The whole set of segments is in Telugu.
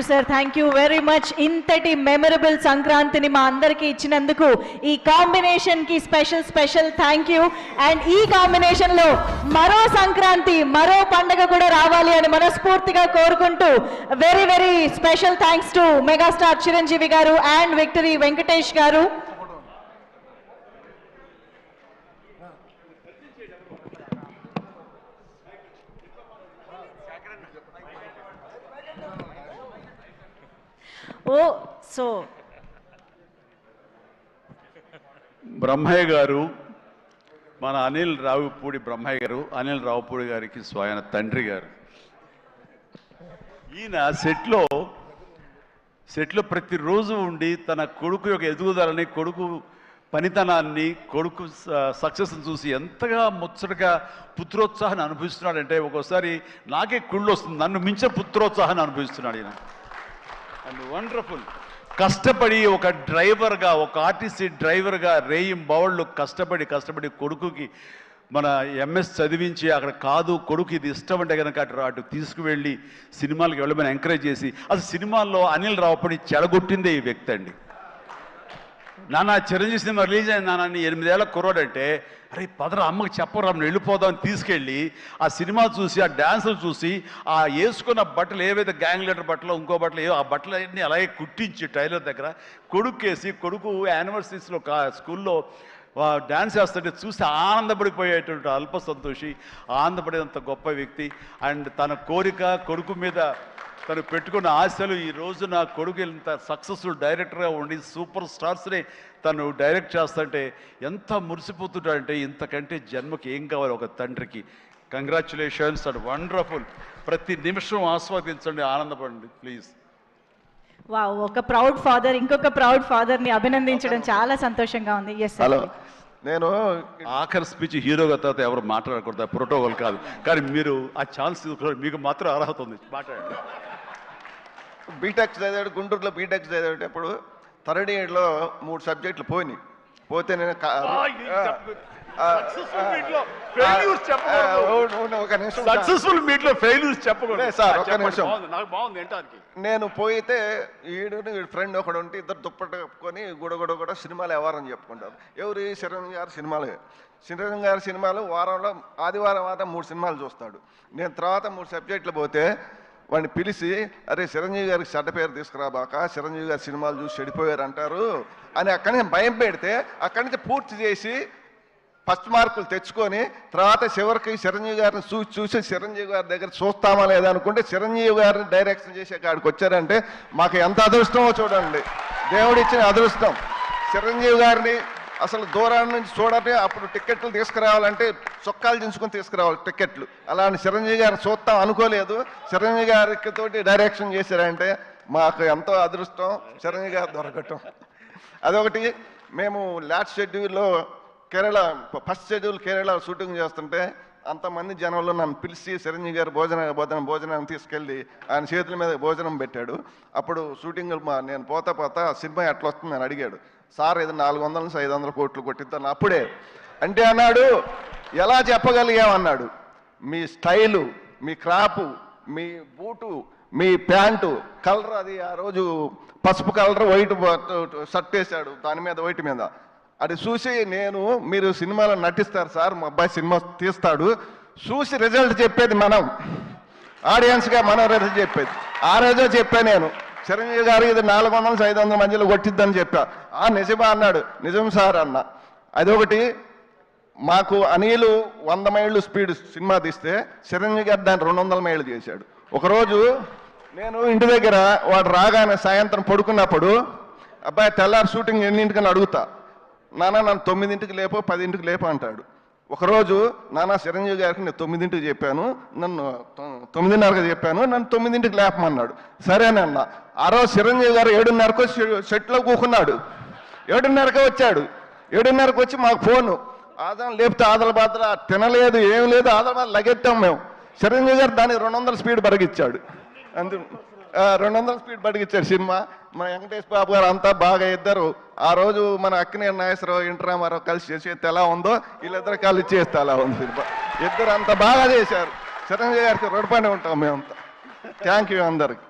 Sir thank you very much. ఇంతటి మెమరబుల్ సంక్రాంతిని మా అందరికీ ఇచ్చినందుకు ఈ కాంబినేషన్ కి స్పెషల్ థ్యాంక్ యూ. అండ్ ఈ కాంబినేషన్ లో మరో సంక్రాంతి మరో పండగ కూడా రావాలి అని మనస్ఫూర్తిగా కోరుకుంటూ very special thanks to megastar Chiranjeevi గారు అండ్ విక్టరీ వెంకటేష్ గారు. బ్రహ్మయ్య గారు, మన అనిల్ రావుపూడి బ్రహ్మయ్య గారు, అనిల్ రావుపూడి గారికి స్వయం తండ్రి గారు. ఈయన సెట్లో ప్రతిరోజు ఉండి తన కొడుకు యొక్క ఎదుగుదలని, కొడుకు పనితనాన్ని, కొడుకు సక్సెస్ని చూసి ఎంతగా ముచ్చటగా పుత్రోత్సాహాన్ని అనుభవిస్తున్నాడంటే ఒక్కోసారి నాకే కుళ్ళు వస్తుంది. నన్ను మించిన పుత్రోత్సాహాన్ని అనుభవిస్తున్నాడు ఈయన. And wonderful. కష్టపడి ఒక డ్రైవర్గా, ఒక ఆర్టీసీ డ్రైవర్గా రేయింబవళ్ళు కష్టపడి కొడుకుకి మన ఎంఎస్ చదివించి అక్కడ కాదు కొడుకు ఇది ఇష్టం అంటే కనుక అటు తీసుకువెళ్ళి సినిమాలకు వెళ్ళమని ఎంకరేజ్ చేసి అసలు సినిమాల్లో అనిల్ రావుపూడి చెడగొట్టిందే ఈ వ్యక్తి అండి. నాన్న చిరంజీవి సినిమా రిలీజ్ అయిన నాన్న 8 ఏళ్ల కుర్రాడంటే అరే పదరా అమ్మకి చెప్పరా వెళ్ళిపోదామని తీసుకెళ్ళి ఆ సినిమా చూసి ఆ డ్యాన్సులు చూసి ఆ వేసుకున్న బట్టలు ఏవైతే గ్యాంగ్ లీడర్ బట్టలు ఇంకో బట్టలు ఏవో ఆ బట్టలు అన్నీ అలాగే కుట్టించి టైలర్ దగ్గర కొడుకేసి కొడుకు యానివర్సరీస్లో స్కూల్లో డ్యాన్స్ చేస్తుంటే చూసి ఆనందపడిపోయేటువంటి అల్ప సంతోషి, ఆనందపడేంత గొప్ప వ్యక్తి. అండ్ తన కోరిక, కొడుకు మీద తను పెట్టుకున్న ఆశలు, ఈ రోజు నా కొడుకు ఇంత సక్సెస్ఫుల్ డైరెక్టర్గా ఉండి సూపర్ స్టార్స్ని తను డైరెక్ట్ చేస్తుంటే ఎంత మురిసిపోతుంటాడంటే ఇంతకంటే జన్మకి ఏం కావాలి ఒక తండ్రికి. Congratulations and wonderful. ప్రతి నిమిషం ఆస్వాదించండి, ఆనందపడండి ప్లీజ్. వావ్, ఒక ప్రౌడ్ ఫాదర్ ఇంకొక ప్రౌడ్ ఫాదర్ని అభినందించడం చాలా సంతోషంగా ఉంది. ఎస్ హలో, నేను ఆఖరి స్పీచ్ హీరోగా తర్వాత ఎవరు మాట్లాడకూడదు, ప్రోటోకాల్ కాదు, కానీ మీరు ఆ ఛాన్స్ మీకు మాత్రం అర్హత ఉంది, మాట్లాడండి. బీటెక్ చదివాడు, గుంటూరులో బీటెక్ చదివేటప్పుడు థర్డ్ ఇయర్లో 3 సబ్జెక్టులు పోతే నేను ఒక నిమిషం సక్సెస్ఫుల్ మీట్లో ఫెయిల్యూర్స్ చెప్పకూడదు సార్, ఒక నిమిషం. నాకు బాగుంది ఏంటానికి. నేను పోయితే వీడు ఫ్రెండ్ ఒకడు ఉంటే ఇద్దరు దుప్పట కప్పుకొని గుడగుడ సినిమాలు ఎవరని చెప్పుకుంటారు. ఎవరు? చిరంజీవి గారి సినిమాలు. చిరంజీవి గారి సినిమాలు వారంలో ఆదివారం 3 సినిమాలు చూస్తాడు. నేను తర్వాత 3 సబ్జెక్టులు పోతే వాడిని పిలిచి అరే చిరంజీవి గారికి చెడ్డ పేరు తీసుకురాబాక, చిరంజీవి గారి సినిమాలు చూసి చెడిపోయారు అంటారు అని అక్కడి నుంచి భయం పెడితే అక్కడి నుంచి పూర్తి చేసి ఫస్ట్ మార్కులు తెచ్చుకొని తర్వాత చివరికి చిరంజీవి గారిని చూసి చిరంజీవి గారి దగ్గర చూస్తామా లేదా అనుకుంటే చిరంజీవి గారిని డైరెక్షన్ చేసే కాడికి వచ్చారంటే మాకు ఎంత అదృష్టమో చూడండి. దేవుడిచ్చిన అదృష్టం. చిరంజీవి గారిని అసలు దూరం నుంచి చూడండి, అప్పుడు టికెట్లు తీసుకురావాలంటే చొక్కాలు దించుకొని తీసుకురావాలి టికెట్లు. అలాంటి చిరంజీవి గారిని చూస్తాం అనుకోలేదు. చిరంజీవి గారికి తోటి డైరెక్షన్ చేశారంటే మాకు ఎంతో అదృష్టం చిరంజీవి గారు దొరకటం. అదొకటి. మేము లాస్ట్ షెడ్యూల్లో Kerala, first schedule Kerala shooting చేస్తుంటే అంతమంది జనంలో నన్ను పిలిచి చిరంజీవి గారు భోజనాన్ని తీసుకెళ్ళి ఆయన చేతుల మీద భోజనం పెట్టాడు. అప్పుడు షూటింగ్ నేను పోతా సినిమా ఎట్లా వస్తుంది అని అడిగాడు. సార్ ఇది 400 నుంచి 500 కోట్లు కొట్టిద్దాను. అప్పుడే అంటే అన్నాడు ఎలా చెప్పగలిగామన్నాడు. మీ స్టైలు, మీ క్రాపు, మీ బూటు, మీ ప్యాంటు కలర్, అది ఆ రోజు పసుపు కలర్ వైట్ షర్ట్ వేశాడు, దాని మీద వైట్ మీద. అది చూసి నేను మీరు సినిమాలో నటిస్తారు సార్, మా అబ్బాయి సినిమా తీస్తాడు, చూసి రిజల్ట్ చెప్పేది మనం, ఆడియన్స్గా మనం రిజల్ట్ చెప్పేది. ఆ రోజే చెప్పాను నేను చిరంజీవి గారు ఇది 400 నుంచి 500 మధ్యలో కొట్టిద్దని చెప్పా. నిజమా అన్నాడు. నిజం సార్ అన్న. అదొకటి. మాకు అనిలు 100 మైళ్ళు స్పీడ్ సినిమా తీస్తే చిరంజీవి గారు దాన్ని 200 మైళ్ళు చేశాడు. ఒకరోజు నేను ఇంటి దగ్గర వాడు రాగానే సాయంత్రం పడుకున్నప్పుడు అబ్బాయి తెల్లారి షూటింగ్ ఎన్నింటికని అడుగుతా. నాన్న నన్ను 9ంటికి లేపో 10ంటికి లేపో అంటాడు. ఒకరోజు నాన్న చిరంజీవి గారికి నేను 9ంటికి చెప్పాను, నన్ను 9:30కి చెప్పాను, నన్ను 9ంటికి లేపమన్నాడు. సరేనన్న. ఆ రోజు చిరంజీవి గారు 7:30కు సెట్లో కూకున్నాడు. 7:30కే వచ్చాడు. 7:30కి వచ్చి మాకు ఫోను, ఆదం లేపితే ఆదల బాధ తినలేదు, ఏం లేదు, ఆదల బాధ లగెత్తాం మేము. చిరంజీవి గారు దాన్ని 200 స్పీడ్ బరిగిచ్చాడు. అందు 200 స్పీడ్ బడిగిచ్చాడు సినిమా. మన వెంకటేష్ బాబు గారు అంతా బాగా ఇద్దరు. ఆ రోజు మన అక్కినేని నాగేశ్వరరావు, ఎన్టీ రామారావు కలిసి చేసేది ఎలా ఉందో వీళ్ళిద్దరు కలిసి చేస్తే అలా ఉంది సినిమా. ఇద్దరు అంత బాగా చేశారు. చిరంజీవి గారికి రుణపడి ఉంటాం మేమంతా. థ్యాంక్ యూ అందరికి.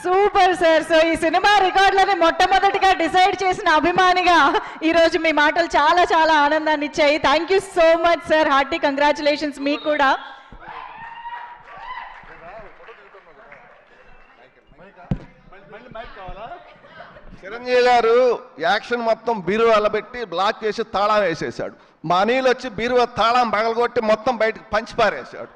Super sir. సో ఈ సినిమా రికార్డులని మొట్టమొదటిగా డిసైడ్ చేసిన అభిమానిగా ఈరోజు మీ మాటలు చాలా చాలా ఆనందాన్ని ఇచ్చాయి. Thank you so much sir. Hearty congratulations మీకు కూడా. చిరంజీవి గారు యాక్షన్ మొత్తం బీరువాల పెట్టి బ్లాక్ చేసి తాళం వేసేసాడు. మా అనిల్ వచ్చి బీరువా తాళం పగలగొట్టి మొత్తం బయటకు పంచి పారేశాడు.